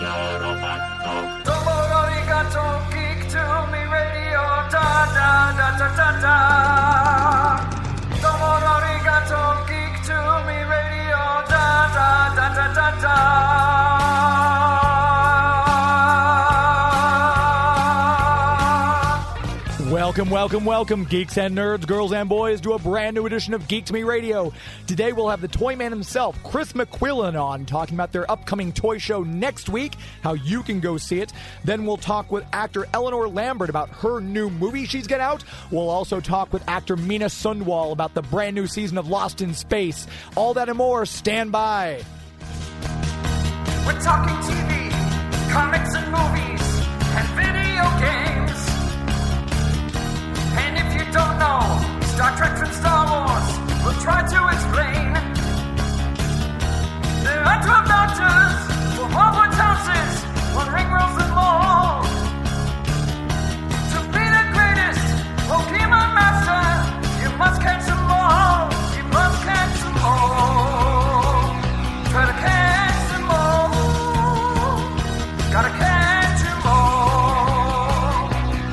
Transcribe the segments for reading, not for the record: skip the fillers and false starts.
Geek to me radio, da da da da da da. Domo arigato, geek to me radio, da da da da da da. Welcome, geeks and nerds, girls and boys, to a brand new edition of Geek to Me Radio. Today we'll have the Toyman himself, Chris McQuillen, on, talking about their upcoming toy show next week, how you can go see it. Then we'll talk with actor Eleanor Lambert about her new movie she's got out. We'll also talk with actor Mina Sundwall about the brand new season of Lost in Space. All that and more, stand by. We're talking TV, comics and movies, and video games. And if you don't know Star Trek and Star Wars, we'll try to explain. There are 12 doctors for Hogwarts houses, 1 ring rules and more. To be the greatest Pokemon master, you must catch them all. You must catch them all. Try to catch them all. Gotta catch them all.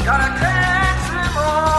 Gotta catch them all.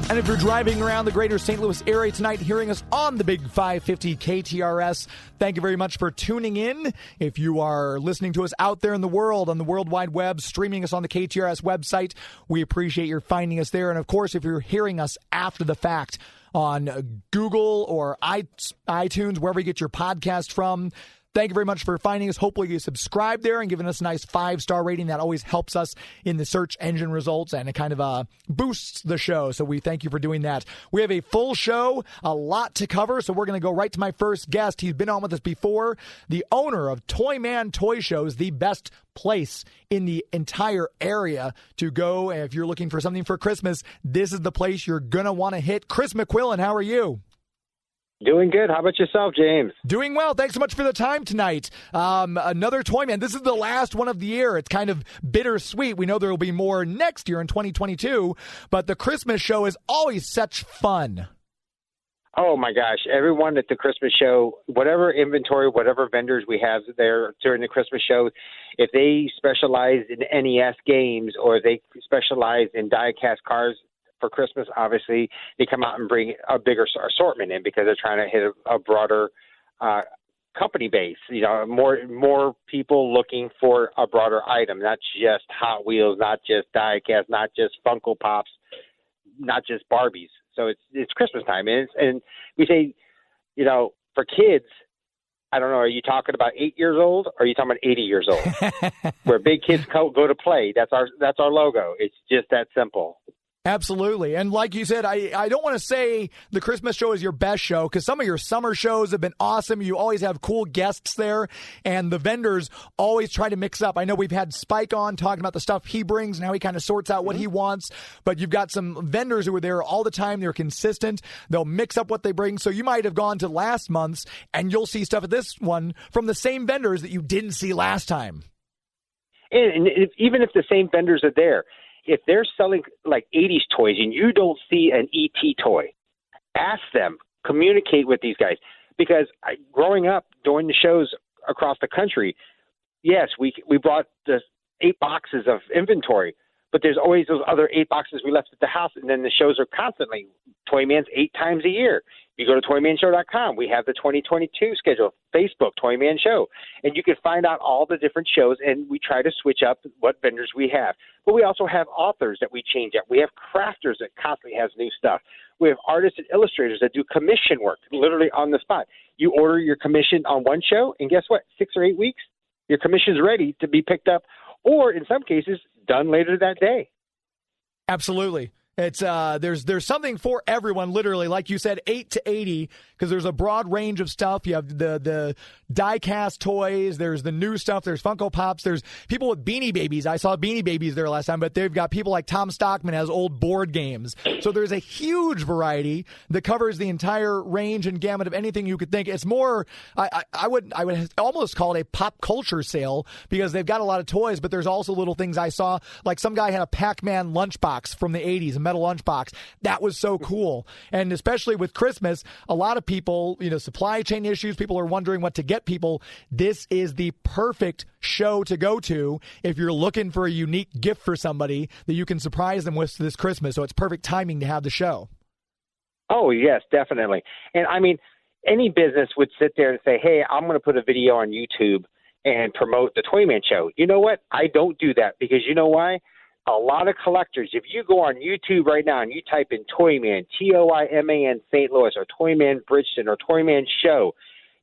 And if you're driving around the greater St. Louis area tonight, hearing us on the Big 550 KTRS, thank you very much for tuning in. If you are listening to us out there in the world, on the World Wide Web, streaming us on the KTRS website, we appreciate your finding us there. And, of course, if you're hearing us after the fact on Google or iTunes, wherever you get your podcast from, thank you very much for finding us. Hopefully you subscribe there and giving us a nice 5-star rating. That always helps us in the search engine results, and it kind of boosts the show. So we thank you for doing that. We have a full show, a lot to cover, so we're going to go right to my first guest. He's been on with us before. The owner of ToyMan Toy Show is the best place in the entire area to go. If you're looking for something for Christmas, this is the place you're going to want to hit. Chris McQuillen, how are you? Doing good. How about yourself, James? Doing well. Thanks so much for the time tonight. Another Toyman. This is the last one of the year. It's kind of bittersweet. We know there will be more next year in 2022, but the Christmas show is always such fun. Oh, my gosh. Everyone at the Christmas show, whatever inventory, whatever vendors we have there during the Christmas show, if they specialize in NES games or they specialize in die-cast cars, for Christmas, obviously, they come out and bring a bigger assortment in because they're trying to hit a broader company base. You know, more people looking for a broader item, not just Hot Wheels, not just die-cast, not just Funko Pops, not just Barbies. So it's Christmas time, and we say, you know, for kids, I don't know, are you talking about 8 years old or are you talking about 80 years old? Where big kids go to play, that's our logo. It's just that simple. Absolutely. And like you said, I don't want to say the Christmas show is your best show because some of your summer shows have been awesome. You always have cool guests there, and the vendors always try to mix up. I know we've had Spike on talking about the stuff he brings and how he kind of sorts out what he wants, but you've got some vendors who are there all the time. They're consistent. They'll mix up what they bring. So you might have gone to last month's, and you'll see stuff at this one from the same vendors that you didn't see last time. And even if the same vendors are there, if they're selling like 80s toys and you don't see an ET toy, ask them, communicate with these guys. Because growing up during the shows across the country, yes, we brought the 8 boxes of inventory, but there's always those other 8 boxes we left at the house, and then the shows are constantly Toyman's 8 times a year. You go to ToyManShow.com. We have the 2022 schedule, Facebook, Toyman Show. And you can find out all the different shows, and we try to switch up what vendors we have. But we also have authors that we change up. We have crafters that constantly has new stuff. We have artists and illustrators that do commission work, literally on the spot. You order your commission on one show, and guess what? 6 or 8 weeks, your commission's ready to be picked up, or in some cases, done later that day. Absolutely. It's there's something for everyone, literally, like you said, 8 to 80, because there's a broad range of stuff. You have the die-cast toys, there's the new stuff, there's Funko Pops, there's people with Beanie Babies. I saw Beanie Babies there last time, but they've got people like Tom Stockman has old board games. So there's a huge variety that covers the entire range and gamut of anything you could think. It's more, I would almost call it a pop culture sale, because they've got a lot of toys, but there's also little things I saw, like some guy had a Pac-Man lunchbox from the 80s, metal lunchbox. That was so cool. And especially with Christmas, a lot of people, supply chain issues, people are wondering what to get people. This is the perfect show to go to if you're looking for a unique gift for somebody that you can surprise them with this Christmas. So it's perfect timing to have the show. Oh, yes, definitely. And I mean, any business would sit there and say, hey, I'm going to put a video on YouTube and promote the ToyMan Show. You know what? I don't do that because you know why? A lot of collectors, if you go on YouTube right now and you type in ToyMan, ToyMan St. Louis, or ToyMan Bridgeton, or ToyMan Show,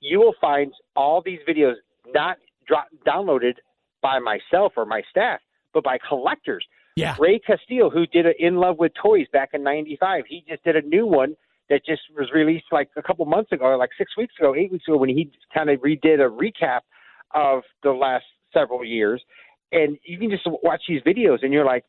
you will find all these videos not downloaded by myself or my staff, but by collectors. Yeah. Ray Castillo, who did an In Love with Toys back in '95, he just did a new one that just was released like a couple months ago, or like 6 weeks ago, 8 weeks ago, when he kind of redid a recap of the last several years. And you can just watch these videos and you're like,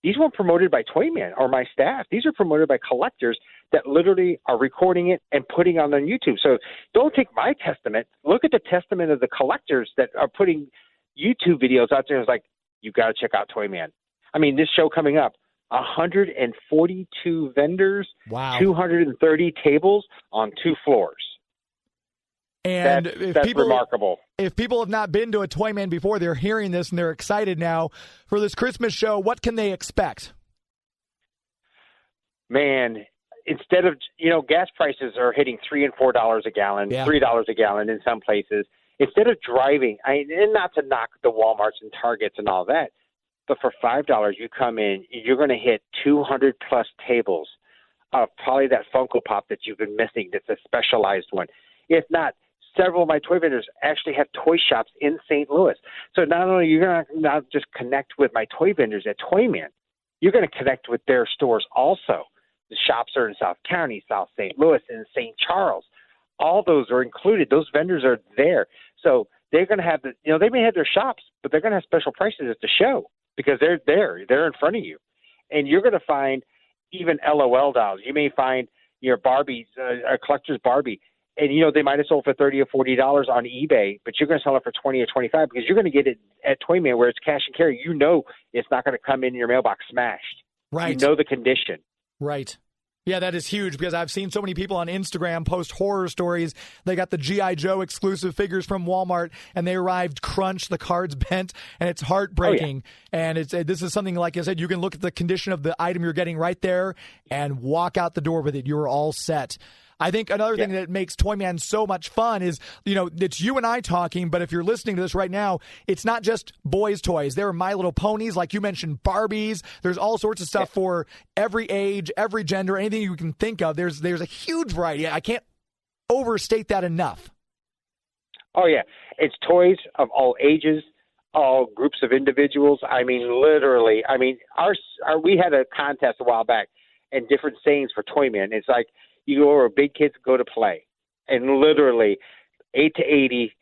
these weren't promoted by ToyMan or my staff. These are promoted by collectors that literally are recording it and putting it on YouTube. So don't take my testament. Look at the testament of the collectors that are putting YouTube videos out there. It's like, you got to check out ToyMan. I mean, this show coming up, 142 vendors, wow, 230 tables on 2 floors. And that's remarkable. If people have not been to a ToyMan before, they're hearing this and they're excited now for this Christmas show. What can they expect? Man, instead of, gas prices are hitting $3 and $4 a gallon, $3 a gallon in some places. Instead of driving, and not to knock the Walmarts and Targets and all that, but for $5, you come in, you're going to hit 200 plus tables of probably that Funko Pop that you've been missing. That's a specialized one. If not, several of my toy vendors actually have toy shops in St. Louis. So not only you're going to not just connect with my toy vendors at ToyMan, you're going to connect with their stores also. The shops are in South County, South St. Louis, and St. Charles. All those are included. Those vendors are there. So they're going to have they may have their shops, but they're going to have special prices at the show because they're there. They're in front of you. And you're going to find even LOL dolls. You may find your Barbies, a collector's Barbie. And, they might have sold for $30 or $40 on eBay, but you're going to sell it for $20 or $25 because you're going to get it at ToyMan where it's cash and carry. It's not going to come in your mailbox smashed. Right. You know the condition. Right. Yeah, that is huge because I've seen so many people on Instagram post horror stories. They got the G.I. Joe exclusive figures from Walmart, and they arrived crunched, the cards bent, and it's heartbreaking. Oh, yeah. And this is something, like I said, you can look at the condition of the item you're getting right there and walk out the door with it. You're all set. I think another thing that makes ToyMan so much fun is, it's you and I talking, but if you're listening to this right now, it's not just boys' toys. There are My Little Ponies, like you mentioned, Barbies. There's all sorts of stuff for every age, every gender, anything you can think of. There's a huge variety. I can't overstate that enough. Oh, yeah. It's toys of all ages, all groups of individuals. I mean, literally. I mean, we had a contest a while back and different sayings for ToyMan. It's like, you go where big kids go to play, and literally 8 to 80,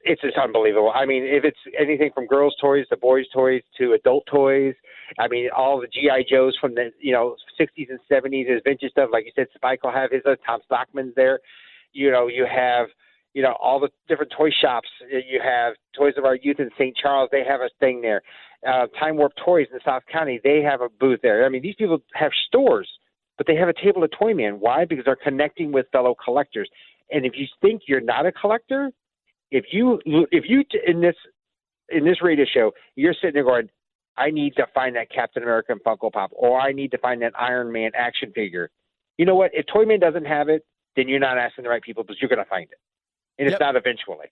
it's just unbelievable. I mean, if it's anything from girls' toys to boys' toys to adult toys, I mean, all the G.I. Joes from the 60s and 70s is vintage stuff. Like you said, Spike will have his, Tom Stockman's there. You have all the different toy shops. You have Toys of Our Youth in St. Charles. They have a thing there. Time Warp Toys in South County. They have a booth there. I mean, these people have stores, but they have a table at ToyMan. Why? Because they're connecting with fellow collectors. And if you think you're not a collector, if you in this radio show, you're sitting there going, I need to find that Captain America Funko Pop, or I need to find that Iron Man action figure. You know what? If ToyMan doesn't have it, then you're not asking the right people, because you're going to find it. And it's not eventually.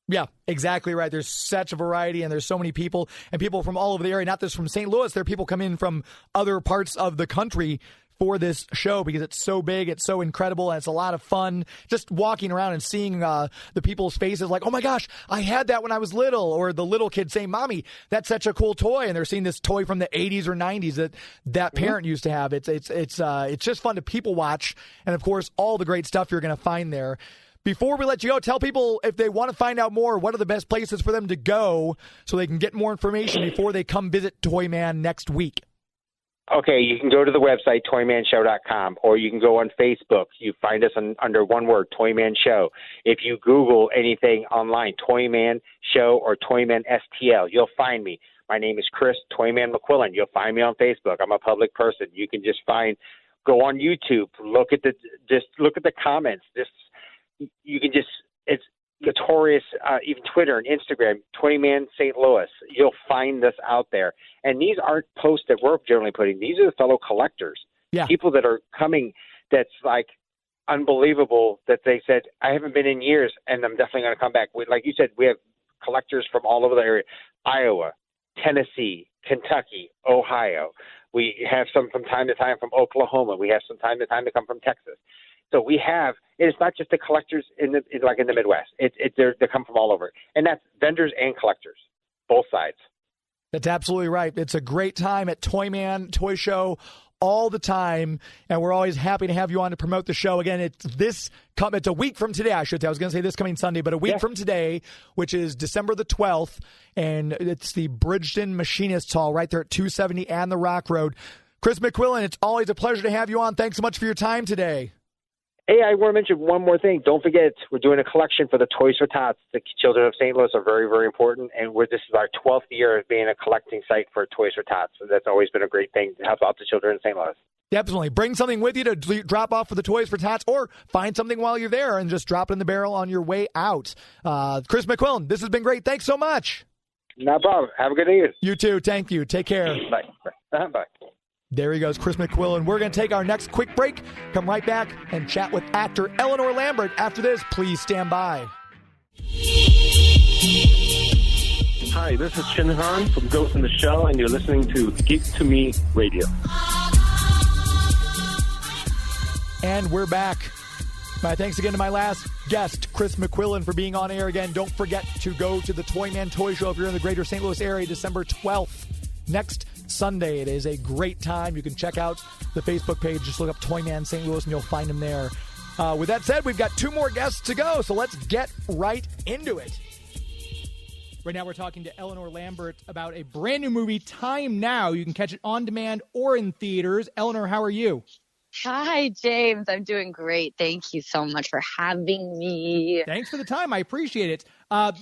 Yeah, exactly right. There's such a variety, and there's so many people, and people from all over the area, not just from St. Louis. There are people come in from other parts of the country for this show because it's so big, it's so incredible, and it's a lot of fun just walking around and seeing the people's faces like, oh my gosh, I had that when I was little, or the little kid saying, Mommy, that's such a cool toy, and they're seeing this toy from the 80s or 90s that parent used to have. It's just fun to people watch, and of course, all the great stuff you're going to find there. Before we let you go, tell people if they want to find out more, what are the best places for them to go so they can get more information before they come visit ToyMan next week. Okay, you can go to the website, toymanshow.com, or you can go on Facebook. You find us under one word, ToyMan Show. If you Google anything online, ToyMan Show or ToyMan STL, you'll find me. My name is Chris ToyMan McQuillen. You'll find me on Facebook. I'm a public person. You can just go on YouTube, look at the comments. You can just, it's notorious, even Twitter and Instagram, ToyMan St. Louis. You'll find this out there. And these aren't posts that we're generally putting. These are the fellow collectors, people that are coming. That's like unbelievable that they said, I haven't been in years, and I'm definitely going to come back. Like you said, we have collectors from all over the area, Iowa, Tennessee, Kentucky, Ohio. We have some from time to time from Oklahoma. We have some time to time to come from Texas. So we have, it's not just the collectors in the Midwest. They come from all over. And that's vendors and collectors, both sides. That's absolutely right. It's a great time at ToyMan Toy Show all the time, and we're always happy to have you on to promote the show. Again, it's a week from today, I should say. I was going to say this coming Sunday, but a week from today, which is December the 12th, and it's the Bridgeton Machinists Hall right there at 270 and the Rock Road. Chris McQuillen, it's always a pleasure to have you on. Thanks so much for your time today. Hey, I want to mention one more thing. Don't forget, we're doing a collection for the Toys for Tots. The children of St. Louis are very, very important, and this is our 12th year of being a collecting site for Toys for Tots. So that's always been a great thing to help out the children in St. Louis. Definitely. Bring something with you to drop off for the Toys for Tots, or find something while you're there and just drop it in the barrel on your way out. Chris McQuillen, this has been great. Thanks so much. No problem. Have a good evening. You too. Thank you. Take care. Bye. Bye. There he goes, Chris McQuillen. We're going to take our next quick break, come right back, and chat with actor Eleanor Lambert. After this, please stand by. Hi, this is Chin Han from Ghost in the Shell, and you're listening to Geek to Me Radio. And we're back. My thanks again to my last guest, Chris McQuillen, for being on air again. Don't forget to go to the ToyMan Toy Show if you're in the greater St. Louis area, December 12th. Next Sunday. It is a great time. You can check out the Facebook page. Just look up ToyMan St. Louis and you'll find him there. With that said, we've got 2 more guests to go, so let's get right into it. Right now we're talking to Eleanor Lambert about a brand new movie, Time Now. You can catch it on demand or in theaters. Eleanor, how are you? Hi, James. I'm doing great. Thank you so much for having me. Thanks for the time. I appreciate it.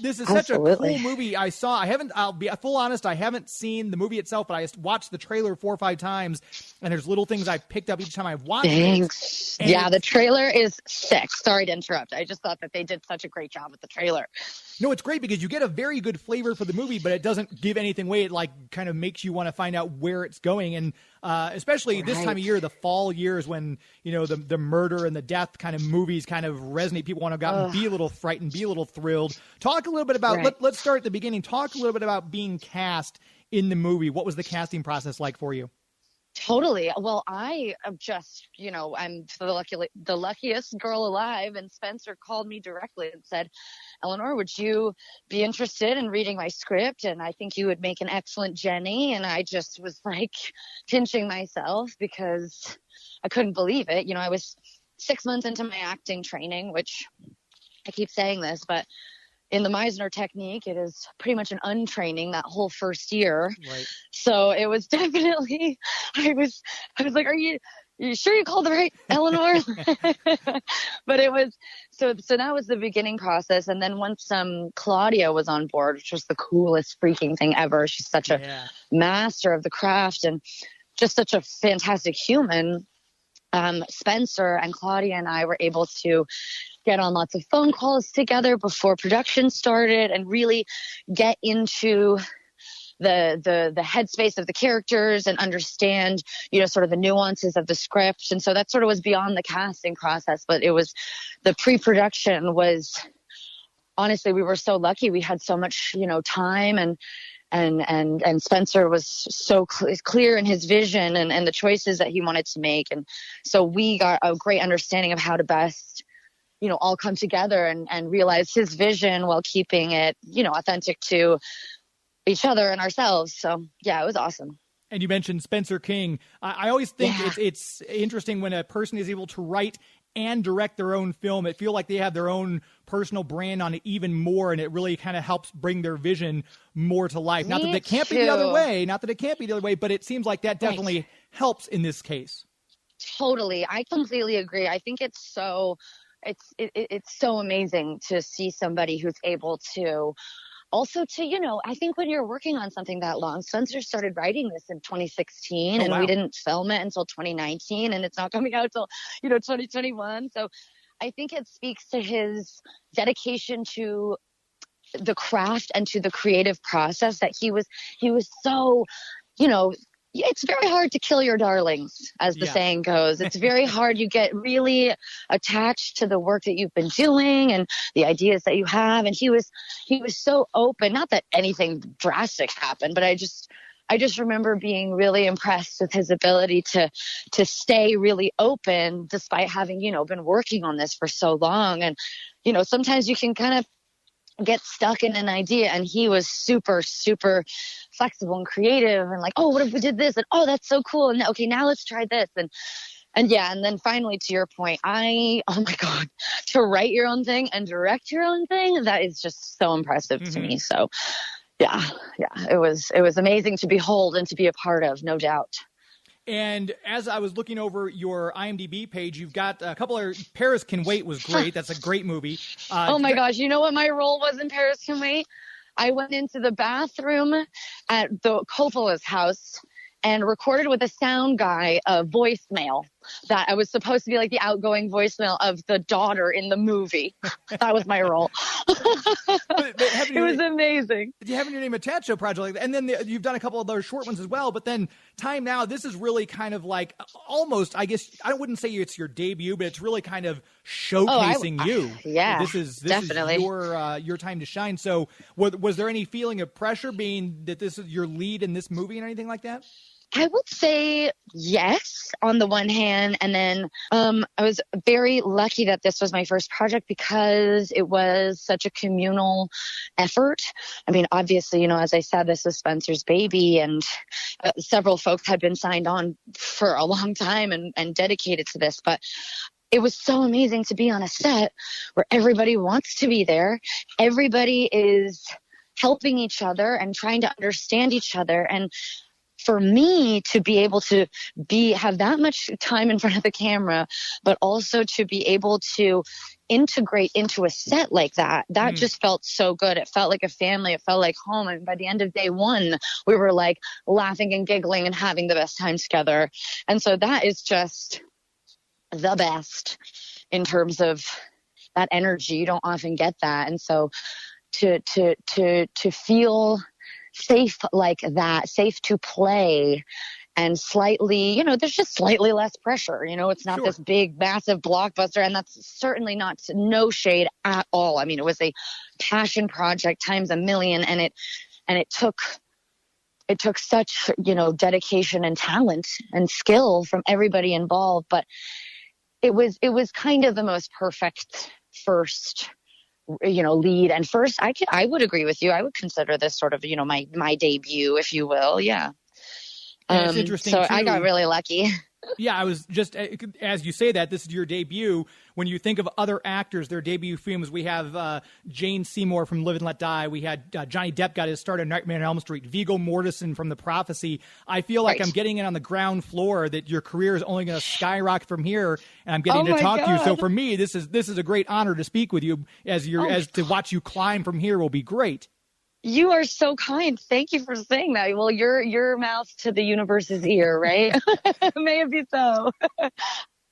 This is such a cool movie. I'll be full honest, I haven't seen the movie itself, but I watched the trailer 4 or 5 times, and there's little things I picked up each time I've watched it. Yeah, the trailer is sick. Sorry to interrupt. I just thought that they did such a great job with the trailer. No, it's great because you get a very good flavor for the movie, but it doesn't give anything away. It kind of makes you want to find out where it's going. And especially this time of year, the fall years when, the murder and the death kind of movies kind of resonate. People want to go out and be a little frightened, be a little thrilled. Talk a little bit about, let's start at the beginning. Talk a little bit about being cast in the movie. What was the casting process like for you? Totally. Well, I am just, I'm the luckiest girl alive. And Spencer called me directly and said, Eleanor, would you be interested in reading my script? And I think you would make an excellent Jenny. And I just was pinching myself because I couldn't believe it. I was 6 months into my acting training, which I keep saying this, but in the Meisner technique, it is pretty much an untraining that whole first year. Right. So it was definitely, I was like, are you sure you called the right Eleanor? But it was, so that was the beginning process. And then once Claudia was on board, which was the coolest freaking thing ever. She's such a master of the craft and just such a fantastic human. Spencer and Claudia and I were able to get on lots of phone calls together before production started and really get into the headspace of the characters and understand, sort of the nuances of the script. And so that sort of was beyond the casting process, but it was the pre-production was honestly, we were so lucky. We had so much, time and Spencer was so clear in his vision and the choices that he wanted to make. And so we got a great understanding of how to best, all come together and realize his vision while keeping it, authentic to each other and ourselves. So yeah, it was awesome. And you mentioned Spencer King. I always think it's interesting when a person is able to write and direct their own film. It feels like they have their own personal brand on it even more, and it really kind of helps bring their vision more to life. Not that it can't be the other way, but it seems like that definitely helps in this case. Totally. I completely agree. I think it's so amazing to see somebody who's able to also to, I think when you're working on something that long, Spencer started writing this in 2016 and wow. we didn't film it until 2019 and it's not coming out until, 2021. So I think it speaks to his dedication to the craft and to the creative process that he was so, it's very hard to kill your darlings, as the saying goes. It's very hard. You get really attached to the work that you've been doing and the ideas that you have. And he was so open. Not that anything drastic happened, but I just remember being really impressed with his ability to stay really open despite having, been working on this for so long. And, sometimes you can kind of get stuck in an idea, and he was super, super flexible and creative and like, oh, what if we did this? And oh, that's so cool. And okay, now let's try this. And then finally, to your point, oh my God, to write your own thing and direct your own thing, that is just so impressive to me. So yeah, it was amazing to behold and to be a part of, no doubt. And as I was looking over your IMDb page, you've got a couple of Paris Can Wait was great. That's a great movie. Oh my gosh. You know what my role was in Paris Can Wait? I went into the bathroom at the Coppola's house and recorded with a sound guy a voicemail that I was supposed to be like the outgoing voicemail of the daughter in the movie. That was my role. It was amazing. You having your name attached to a project like that. And then you've done a couple of other short ones as well. But then Time Now, this is really kind of like almost, I guess, I wouldn't say it's your debut, but it's really kind of showcasing you. Yeah, This is definitely your time to shine. So was there any feeling of pressure being that this is your lead in this movie and anything like that? I would say yes on the one hand. And then I was very lucky that this was my first project because it was such a communal effort. I mean, obviously, as I said, this is Spencer's baby, and several folks had been signed on for a long time and dedicated to this. But it was so amazing to be on a set where everybody wants to be there. Everybody is helping each other and trying to understand each other. And for me to be able to have that much time in front of the camera, but also to be able to integrate into a set like that just felt so good. It felt like a family. It felt like home. And by the end of day one, we were like laughing and giggling and having the best time together. And so that is just the best in terms of that energy. You don't often get that. And so to feel safe like that, safe to play, and slightly, there's just slightly less pressure. It's not this big, massive blockbuster, and that's certainly not no shade at all. I mean, it was a passion project times a million, and it took such, dedication and talent and skill from everybody involved, but it was kind of the most perfect first lead. And first, I would agree with you. I would consider this sort of, my debut, if you will. Yeah. It's interesting. So I got really lucky. Yeah, I was just, as you say that, this is your debut. When you think of other actors, their debut films, we have Jane Seymour from Live and Let Die. We had Johnny Depp got his start on Nightmare on Elm Street. Viggo Mortensen from The Prophecy. I feel like I'm getting in on the ground floor, that your career is only going to skyrocket from here, and I'm getting to talk to you. So for me, this is a great honor to speak with you. As to watch you climb from here will be great. You are so kind. Thank you for saying that. Well, your mouth to the universe's ear, right? May it be so.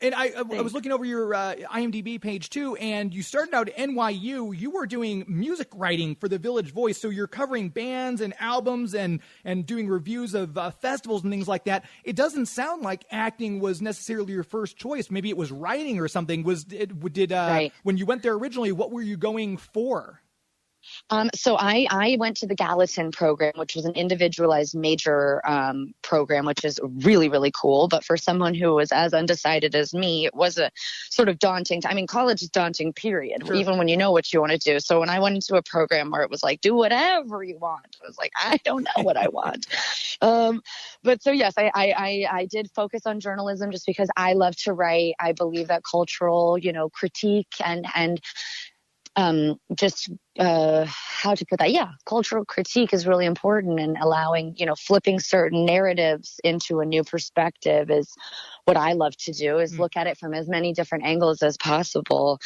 And I was looking over your IMDb page too, and you started out at NYU. You were doing music writing for the Village Voice, so you're covering bands and albums and doing reviews of festivals and things like that. It doesn't sound like acting was necessarily your first choice. Maybe it was writing or something. When you went there originally, what were you going for? So I went to the Gallatin program, which was an individualized major program, which is really, really cool. But for someone who was as undecided as me, it was a sort of daunting. college is daunting, period, even when you know what you want to do. So when I went into a program where it was like, do whatever you want, I was like, I don't know what I want. But so, yes, I did focus on journalism just because I love to write. I believe that cultural, critique and how to put that? Yeah. Cultural critique is really important, and allowing, flipping certain narratives into a new perspective is what I love to do, is look at it from as many different angles as possible.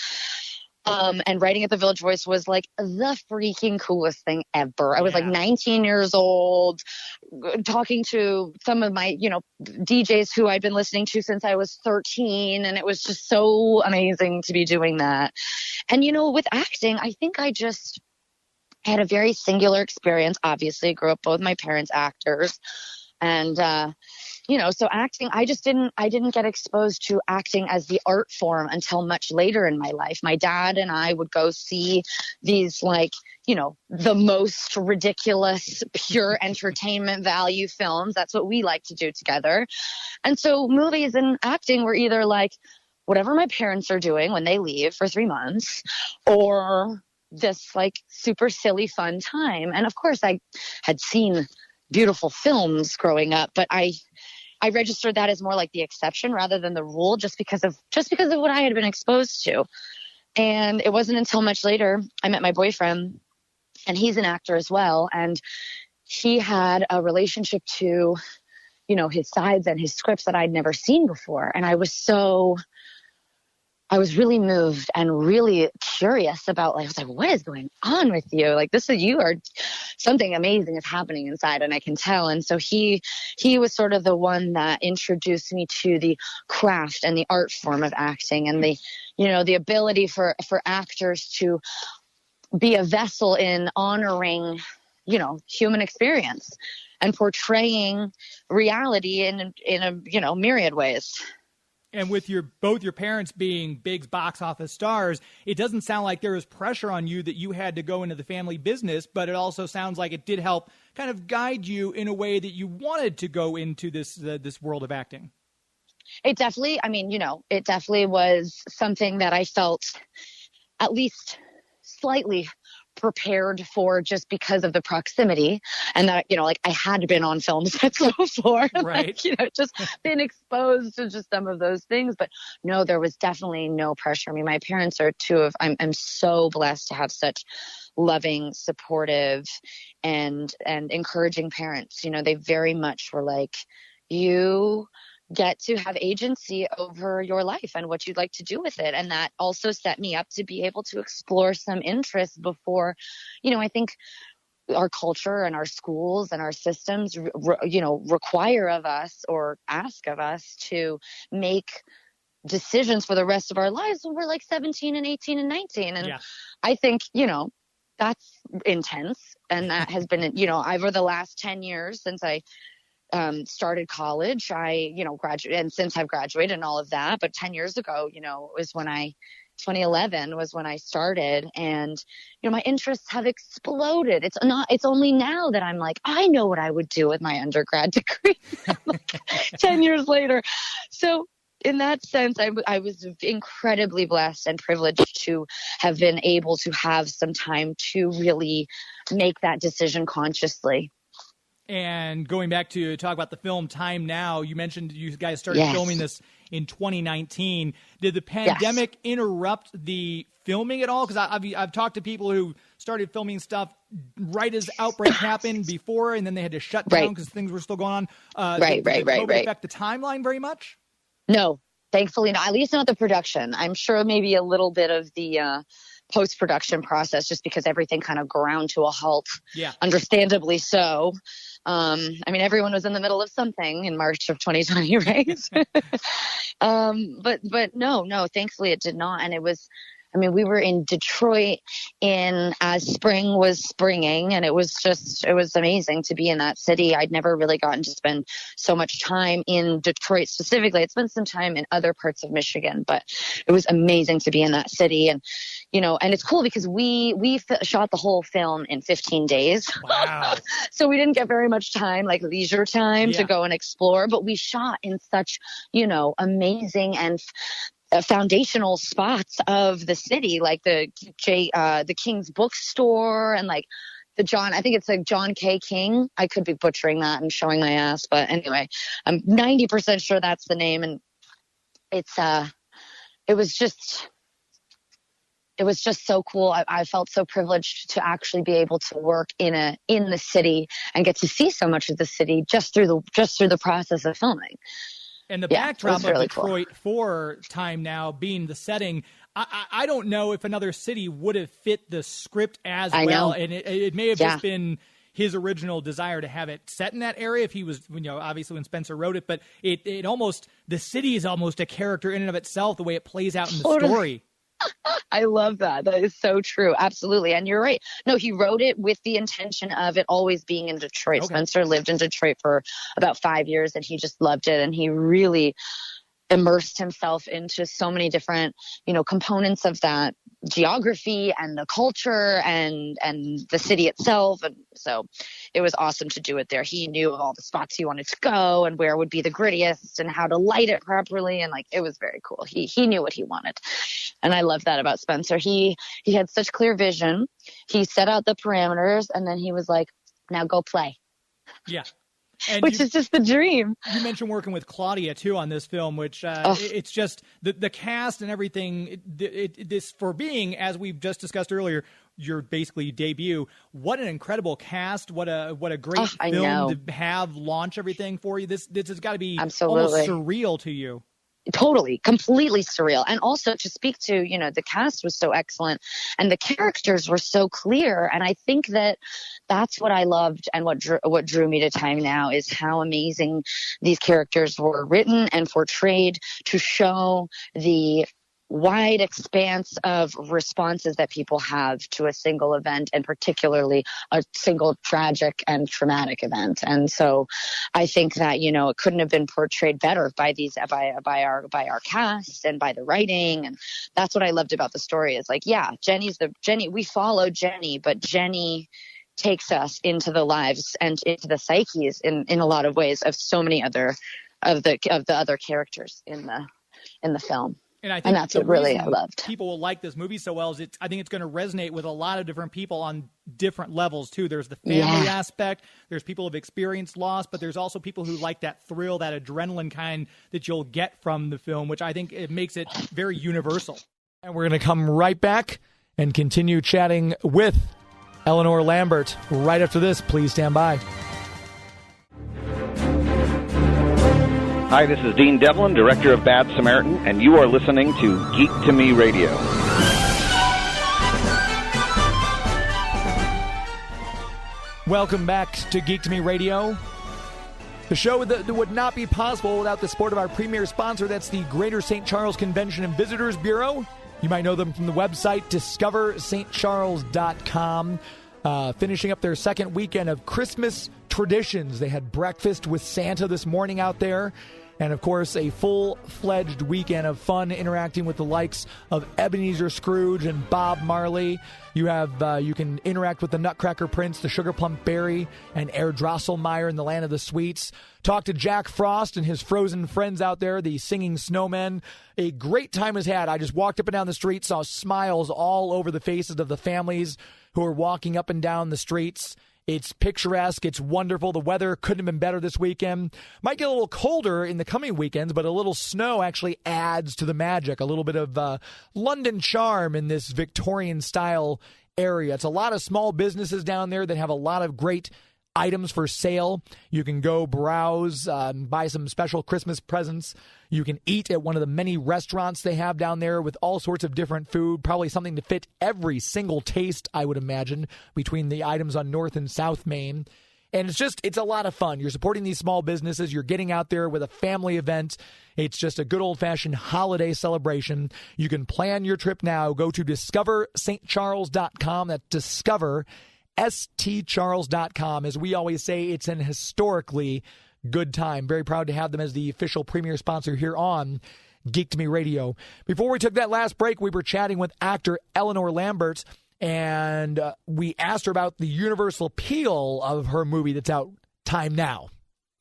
And writing at the Village Voice was like the freaking coolest thing ever. I was like Yeah. 19 years old, talking to some of my, DJs who I'd been listening to since I was 13. And it was just so amazing to be doing that. And, with acting, I think I just had a very singular experience. Obviously, I grew up both my parents actors. And, so acting, I didn't get exposed to acting as the art form until much later in my life. My dad and I would go see these the most ridiculous, pure entertainment value films. That's what we like to do together. And so movies and acting were either like whatever my parents are doing when they leave for 3 months, or this like super silly fun time. And of course I had seen beautiful films growing up, but I registered that as more like the exception rather than the rule, just because of what I had been exposed to. And it wasn't until much later I met my boyfriend, and he's an actor as well. And he had a relationship to, his sides and his scripts that I'd never seen before. And I was really moved and really curious about, I was like, what is going on with you? Like, you are, something amazing is happening inside, and I can tell. And so he was sort of the one that introduced me to the craft and the art form of acting, and the ability for actors to be a vessel in honoring, human experience and portraying reality in a myriad ways. And with both your parents being big box office stars, it doesn't sound like there was pressure on you that you had to go into the family business, but it also sounds like it did help kind of guide you in a way that you wanted to go into this world of acting. It definitely, it definitely was something that I felt at least slightly prepared for, just because of the proximity, and that, I had been on film sets before, right? Just been exposed to just some of those things. But no, there was definitely no pressure. I mean, my parents are I'm so blessed to have such loving, supportive, and encouraging parents. They very much were like, you get to have agency over your life and what you'd like to do with it. And that also set me up to be able to explore some interests before, I think our culture and our schools and our systems, require of us or ask of us to make decisions for the rest of our lives when we're like 17 and 18 and 19. And yeah. I think, that's intense. And that has been, over the last 10 years since I started college, I, graduated, and since I've graduated and all of that, but 10 years ago, was when 2011 was when I started, and, my interests have exploded. It's only now that I'm like, I know what I would do with my undergrad degree, like 10 years later. So in that sense, I was incredibly blessed and privileged to have been able to have some time to really make that decision consciously. And going back to talk about the film Time Now, you mentioned you guys started filming this in 2019. Did the pandemic interrupt the filming at all? Because I've talked to people who started filming stuff right as outbreak happened before, and then they had to shut down because things were still going on. Did COVID affect the timeline very much? No, thankfully not. At least not the production. I'm sure maybe a little bit of the post-production process, just because everything kind of ground to a halt. Yeah, understandably so. Everyone was in the middle of something in March of 2020, right? But no, thankfully it did not. And it was, we were in Detroit as spring was springing, and it was amazing to be in that city. I'd never really gotten to spend so much time in Detroit specifically. I'd spent some time in other parts of Michigan, but it was amazing to be in that city. And, and it's cool because we shot the whole film in 15 days. Wow. So we didn't get very much time, like leisure time to go and explore, but we shot in such, amazing and foundational spots of the city, like the King's bookstore, and like I think it's like John K. King. I could be butchering that and showing my ass, but anyway, I'm 90% sure that's the name. And it was just so cool. I felt so privileged to actually be able to work in the city and get to see so much of the city just through the process of filming. And the backdrop of Detroit for Time Now being the setting, I don't know if another city would have fit the script as I well. know. And it may have just been his original desire to have it set in that area if he was, obviously when Spencer wrote it, but it almost, the city is almost a character in and of itself, the way it plays out in the story. I love that. That is so true. Absolutely. And you're right. No, he wrote it with the intention of it always being in Detroit. Okay. Spencer lived in Detroit for about 5 years and he just loved it. And he really immersed himself into so many different, components of that geography and the culture and the city itself. And so it was awesome to do it there. He knew all the spots he wanted to go and where would be the grittiest and how to light it properly. And it was very cool. He knew what he wanted. And I love that about Spencer. He had such clear vision. He set out the parameters and then he was like, now go play. Yeah. And which is just the dream. You mentioned working with Claudia too on this film, which it's just the cast and everything. This for being, as we've just discussed earlier, your basically debut. What an incredible cast! What a great film to have launch everything for you. This has got to be almost surreal to you. Totally, completely surreal. And also to speak to, the cast was so excellent and the characters were so clear. And I think that's what I loved and what drew me to Time Now is how amazing these characters were written and portrayed to show the wide expanse of responses that people have to a single event and particularly a single tragic and traumatic event. And so I think that, it couldn't have been portrayed better by our cast and by the writing. And that's what I loved about the story is Jenny, we follow Jenny, but Jenny takes us into the lives and into the psyches in a lot of ways of so many other of the other characters in the film. And I think that's what really I loved. People will like this movie so well. I think it's going to resonate with a lot of different people on different levels too. There's the family aspect. There's people who've experienced loss, but there's also people who like that thrill, that adrenaline kind that you'll get from the film, which I think it makes it very universal. And we're going to come right back and continue chatting with Eleanor Lambert right after this. Please stand by. Hi, this is Dean Devlin, director of Bad Samaritan, and you are listening to Geek to Me Radio. Welcome back to Geek to Me Radio, the show that would not be possible without the support of our premier sponsor. That's the Greater St. Charles Convention and Visitors Bureau. You might know them from the website discoverstcharles.com. Finishing up their second weekend of Christmas traditions. They had breakfast with Santa this morning out there. And, of course, a full-fledged weekend of fun interacting with the likes of Ebenezer Scrooge and Bob Marley. You can interact with the Nutcracker Prince, the Sugar Plum Fairy, and Herr Drosselmeyer in the Land of the Sweets. Talk to Jack Frost and his frozen friends out there, the Singing Snowmen. A great time was had. I just walked up and down the street, saw smiles all over the faces of the families who are walking up and down the streets. It's picturesque. It's wonderful. The weather couldn't have been better this weekend. Might get a little colder in the coming weekends, but a little snow actually adds to the magic. A little bit of London charm in this Victorian-style area. It's a lot of small businesses down there that have a lot of great items for sale. You can go browse, buy some special Christmas presents. You can eat at one of the many restaurants they have down there with all sorts of different food, probably something to fit every single taste, I would imagine, between the items on North and South Main. And it's a lot of fun. You're supporting these small businesses. You're getting out there with a family event. It's just a good old-fashioned holiday celebration. You can plan your trip now. Go to discoverstcharles.com. That's discover stcharles.com. As we always say, it's an historically good time. Very proud to have them as the official premier sponsor here on Geek to Me Radio. Before we took that last break, we were chatting with actor Eleanor Lambert, and we asked her about the universal appeal of her movie that's out, Time Now.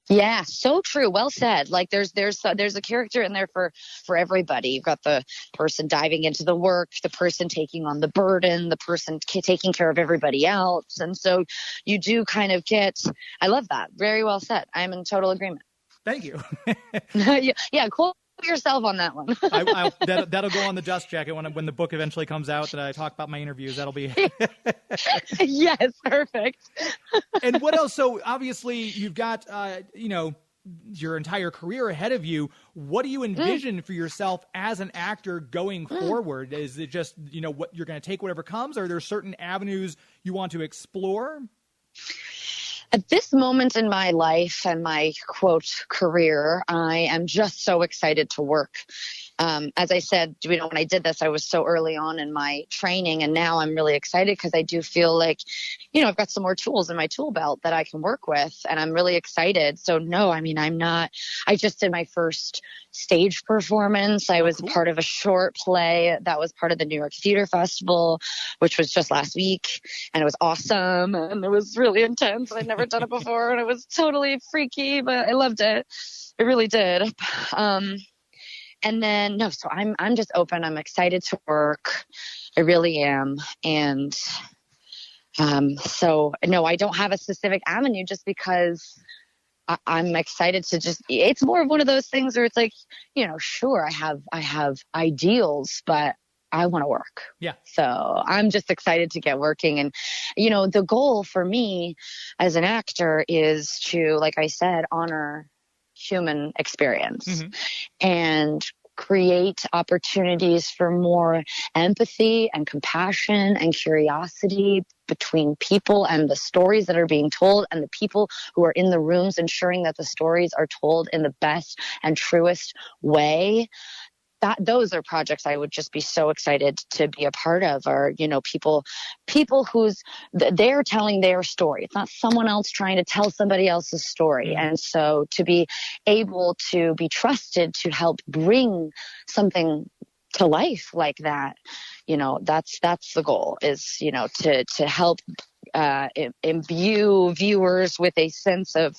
Yeah, so true. Well said. There's a character in there for everybody. You've got the person diving into the work, the person taking on the burden, the person taking care of everybody else. And so you do kind of I love that. Very well said. I'm in total agreement. Thank you. Yeah, cool. Yourself on that one. That'll go on the dust jacket when the book eventually comes out that I talk about my interviews. That'll be yes, perfect. And what else? So obviously you've got your entire career ahead of you. What do you envision for yourself as an actor going forward? Is it just, what you're going to take whatever comes? Or are there certain avenues you want to explore? At this moment in my life and my, quote, career, I am just so excited to work. As I said, when I did this, I was so early on in my training, and now I'm really excited because I do feel like, I've got some more tools in my tool belt that I can work with, and I'm really excited. So no, I just did my first stage performance. I was part of a short play that was part of the New York Theater Festival, which was just last week, and it was awesome, and it was really intense. I'd never done it before, and it was totally freaky, but I loved it. I really did. And then, so I'm just open. I'm excited to work. I really am. And so, no, I don't have a specific avenue just because I'm excited to it's more of one of those things where it's like, sure, I have ideals, but I want to work. Yeah. So I'm just excited to get working. And, the goal for me as an actor is to, like I said, honor human experience and create opportunities for more empathy and compassion and curiosity between people and the stories that are being told and the people who are in the rooms, ensuring that the stories are told in the best and truest way. Those are projects I would just be so excited to be a part of, or, people who's they're telling their story. It's not someone else trying to tell somebody else's story. And so to be able to be trusted to help bring something to life like that, that's the goal, is, to help imbue viewers with a sense of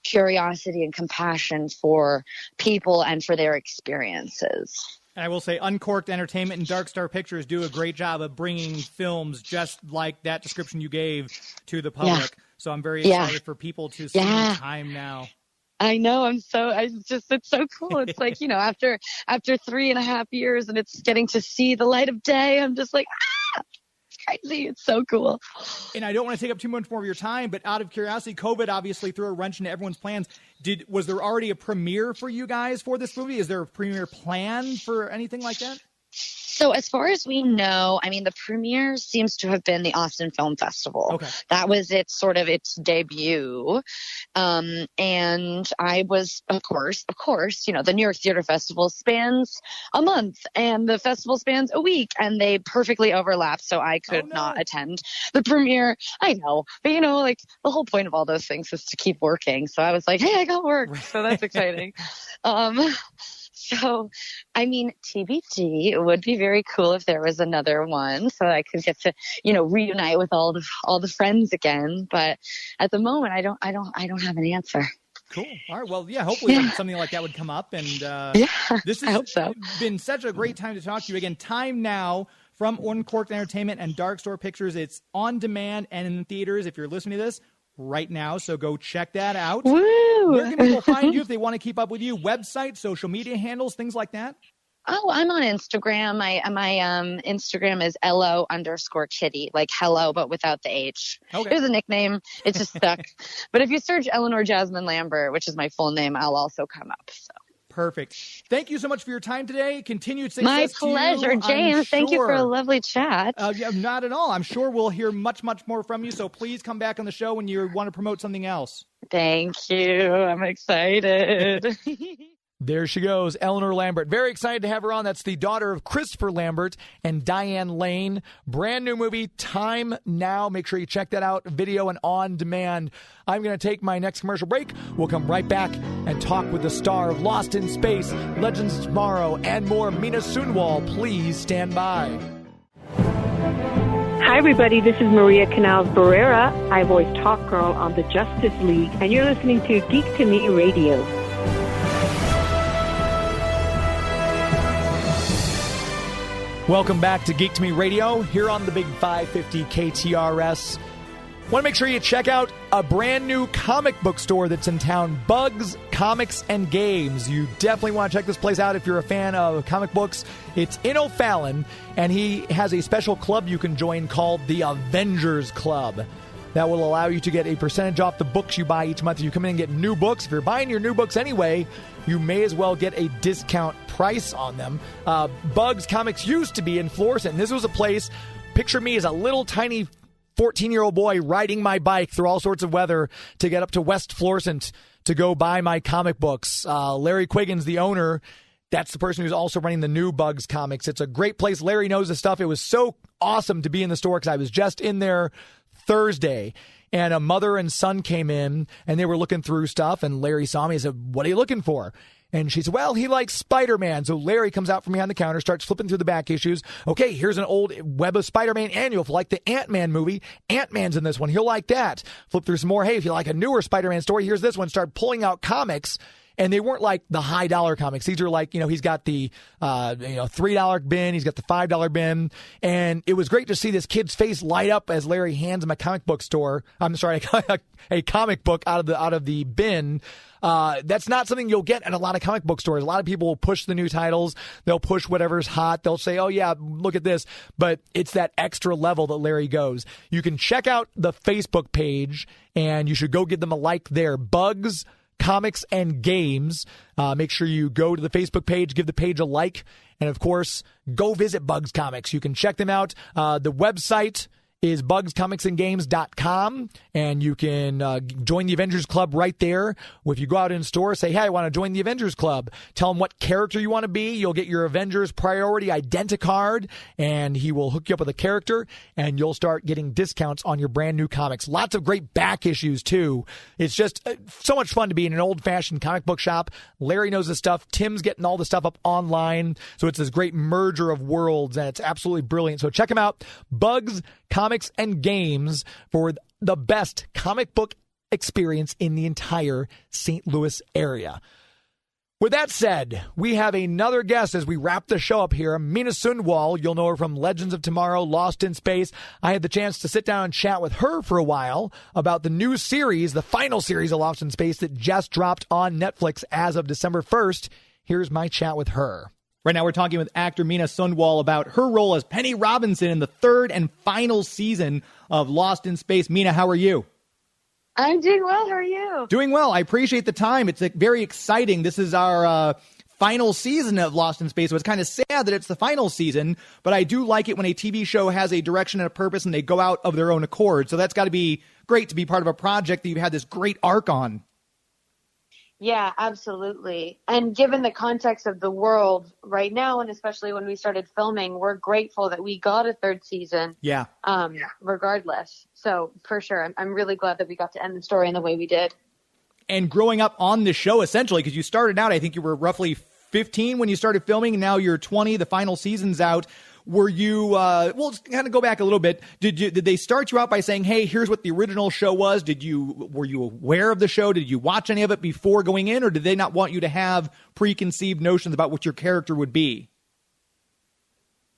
curiosity and compassion for people and for their experiences. And I will say Uncorked Entertainment and Dark Star Pictures do a great job of bringing films just like that description you gave to the public. Yeah. So I'm very excited for people to see Time Now. I know. It's so cool. It's like, after 3.5 years and it's getting to see the light of day, I'm just like, crazy. It's so cool. And I don't want to take up too much more of your time, but out of curiosity, COVID obviously threw a wrench into everyone's plans. Was there already a premiere for you guys for this movie? Is there a premiere plan for anything like that? So as far as we know, the premiere seems to have been the Austin Film Festival. Okay. That was its debut. And I was, of course, the New York Theater Festival spans a month and the festival spans a week, and they perfectly overlap. So I could not attend the premiere. I know, but the whole point of all those things is to keep working. So I was like, hey, I got work. So that's exciting. So, TBD, it would be very cool if there was another one so I could get to, reunite with all the friends again. But at the moment, I don't have an answer. Cool. All right. Well, hopefully something like that would come up. And this has been such a great time to talk to you again. Time Now from Uncorked Entertainment and Dark Star Pictures. It's on demand and in theaters if you're listening to this right now, so go check that out. Woo! Where can people find you if they want to keep up with you? Website, social media handles, things like that? Oh, I'm on Instagram. My Instagram is LO_Kitty, like hello, but without the H. Okay. It was a nickname. It just stuck. But if you search Eleanor Jasmine Lambert, which is my full name, I'll also come up. So. Perfect. Thank you so much for your time today. Continued success. My pleasure, James. Thank you for a lovely chat. Not at all. I'm sure we'll hear much, much more from you. So please come back on the show when you want to promote something else. Thank you. I'm excited. There she goes, Eleanor Lambert. Very excited to have her on. That's the daughter of Christopher Lambert and Diane Lane. Brand new movie, Time Now. Make sure you check that out, video and on demand. I'm going to take my next commercial break. We'll come right back and talk with the star of Lost in Space, Legends of Tomorrow, and more, Mina Sundwall. Please stand by. Hi, everybody. This is Maria Canals Barrera. I voice Talk Girl on the Justice League, and you're listening to Geek to Me Radio. Welcome back to Geek to Me Radio here on the Big 550 KTRS. Want to make sure you check out a brand new comic book store that's in town, Bugs Comics and Games. You definitely want to check this place out if you're a fan of comic books. It's in O'Fallon, and he has a special club you can join called the Avengers Club. that will allow you to get a percentage off the books you buy each month. If you come in and get new books, if you're buying your new books anyway, you may as well get a discount price on them. Bugs Comics used to be in Florissant. This was a place, picture me as a little tiny 14-year-old boy riding my bike through all sorts of weather to get up to West Florissant to go buy my comic books. Larry Quiggin's the owner. That's the person who's also running the new Bugs Comics. It's a great place. Larry knows the stuff. It was so awesome to be in the store because I was just in there Thursday, and a mother and son came in, and they were looking through stuff, and Larry saw me and said, "What are you looking for?" And she said, "Well, he likes Spider-Man." So Larry comes out from behind the counter, starts flipping through the back issues. "Okay, here's an old Web of Spider-Man annual. If you like the Ant-Man movie, Ant-Man's in this one. He'll like that." Flip through some more. "Hey, if you like a newer Spider-Man story, here's this one." Start pulling out comics. And they weren't like the high dollar comics. These are like, he's got the, $3 bin. He's got the $5 bin. And it was great to see this kid's face light up as Larry hands him a comic book a comic book out of the bin. That's not something you'll get at a lot of comic book stores. A lot of people will push the new titles. They'll push whatever's hot. They'll say, "Oh yeah, look at this." But it's that extra level that Larry goes. You can check out the Facebook page, and you should go give them a like there. Bugs Comics and Games. Make sure you go to the Facebook page, give the page a like, and of course, go visit Bugs Comics. You can check them out. The website is bugscomicsandgames.com, and you can join the Avengers Club right there. If you go out in store, say, "Hey, I want to join the Avengers Club." Tell him what character you want to be. You'll get your Avengers Priority Identicard, and he will hook you up with a character, and you'll start getting discounts on your brand new comics. Lots of great back issues, too. It's just so much fun to be in an old-fashioned comic book shop. Larry knows the stuff. Tim's getting all the stuff up online, so it's this great merger of worlds, and it's absolutely brilliant. So check him out. Bugs Comics and Games for the best comic book experience in the entire St. Louis area. With that said, we have another guest as we wrap the show up here. Mina Sundwall, you'll know her from Legends of Tomorrow, Lost in Space. I had the chance to sit down and chat with her for a while about the new series, the final series of Lost in Space that just dropped on Netflix as of December 1st. Here's my chat with her. Right now we're talking with actor Mina Sundwall about her role as Penny Robinson in the third and final season of Lost in Space. Mina, how are you? I'm doing well. How are you? Doing well. I appreciate the time. It's very exciting. This is our final season of Lost in Space, so it's kind of sad that it's the final season, but I do like it when a TV show has a direction and a purpose and they go out of their own accord. So that's got to be great to be part of a project that you've had this great arc on. Yeah, absolutely. And given the context of the world right now, and especially when we started filming, we're grateful that we got a third season. Yeah. Regardless. So for sure, I'm really glad that we got to end the story in the way we did. And growing up on the show, essentially, because you started out, I think you were roughly 15 when you started filming, and now you're 20. The final season's out. Were you, let's kind of go back a little bit. Did they start you out by saying, "Hey, here's what the original show was"? Were you aware of the show? Did you watch any of it before going in, or did they not want you to have preconceived notions about what your character would be?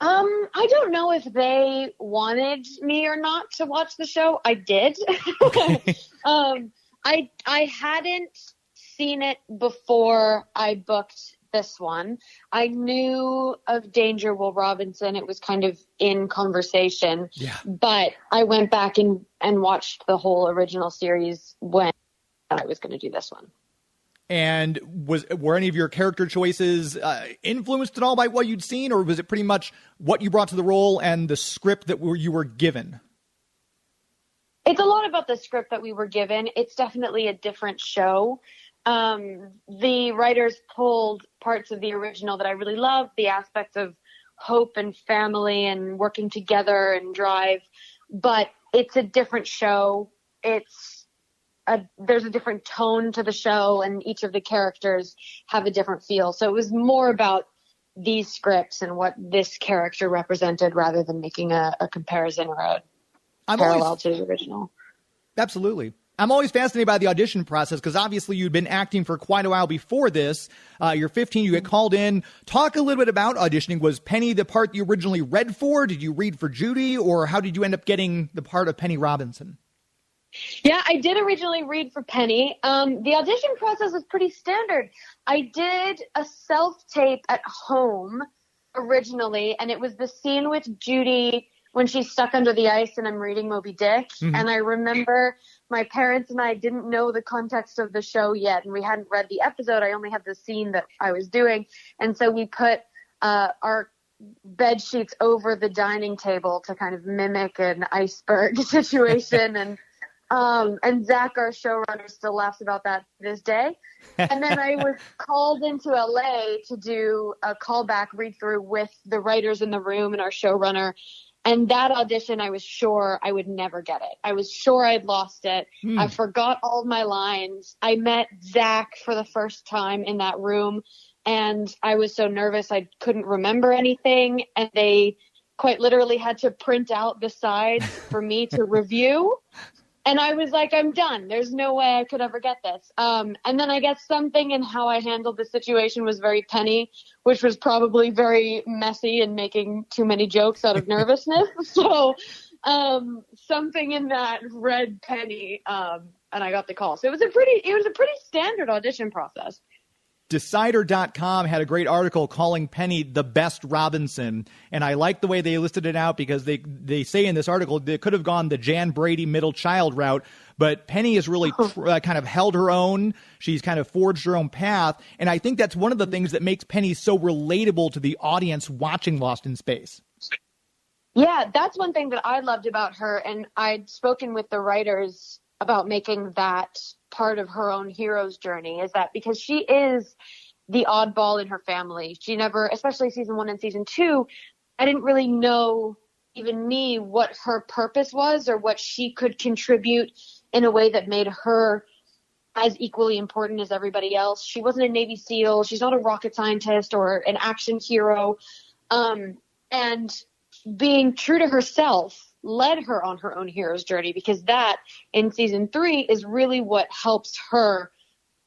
I don't know if they wanted me or not to watch the show. I did. Okay. I hadn't seen it before I booked this one. I knew of Danger Will Robinson. It was kind of in conversation. Yeah. But I went back and watched the whole original series when I was going to do this one. And were any of your character choices influenced at all by what you'd seen, or was it pretty much what you brought to the role and the script that you were given? It's a lot about the script that we were given. It's definitely a different show. The writers pulled parts of the original that I really loved, the aspects of hope and family and working together and drive, but it's a different show. There's a different tone to the show, and each of the characters have a different feel. So it was more about these scripts and what this character represented rather than making a comparison or a parallel to the original. Absolutely. I'm always fascinated by the audition process because obviously you'd been acting for quite a while before this. You're 15, you get called in. Talk a little bit about auditioning. Was Penny the part you originally read for? Did you read for Judy, or how did you end up getting the part of Penny Robinson? Yeah, I did originally read for Penny. The audition process was pretty standard. I did a self-tape at home originally, and it was the scene with Judy when she's stuck under the ice and I'm reading Moby Dick. Mm-hmm. And I remember my parents and I didn't know the context of the show yet, and we hadn't read the episode. I only had the scene that I was doing. And so we put our bed sheets over the dining table to kind of mimic an iceberg situation. And Zach, our showrunner, still laughs about that to this day. And then I was called into LA to do a callback read through with the writers in the room and our showrunner. And that audition, I was sure I would never get it. I was sure I'd lost it. I forgot all of my lines. I met Zach for the first time in that room, and I was so nervous I couldn't remember anything. And they quite literally had to print out the sides for me to review. And I was like, I'm done. There's no way I could ever get this. And then I guess something in how I handled the situation was very Penny, which was probably very messy and making too many jokes out of nervousness. So something in that read Penny, and I got the call. So it was a pretty standard audition process. Decider.com had a great article calling Penny the best Robinson, and I like the way they listed it out because they say in this article they could have gone the Jan Brady middle child route, but Penny has really kind of held her own. She's kind of forged her own path, and I think that's one of the things that makes Penny so relatable to the audience watching Lost in Space. Yeah, that's one thing that I loved about her, and I'd spoken with the writers about making that part of her own hero's journey, is that because she is the oddball in her family. She never, especially season 1 and season 2, I didn't really know, even me, what her purpose was or what she could contribute in a way that made her as equally important as everybody else. She wasn't a Navy SEAL. She's not a rocket scientist or an action hero. And being true to herself led her on her own hero's journey, because that in season 3 is really what helps her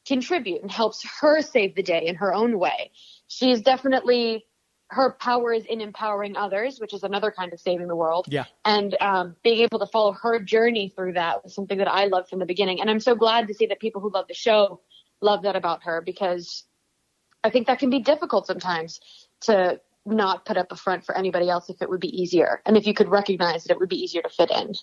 contribute and helps her save the day in her own way. She's definitely, her power is in empowering others, which is another kind of saving the world. Yeah. And being able to follow her journey through that was something that I loved from the beginning. And I'm so glad to see that people who love the show love that about her, because I think that can be difficult sometimes to not put up a front for anybody else if it would be easier. And if you could recognize that it would be easier to fit in.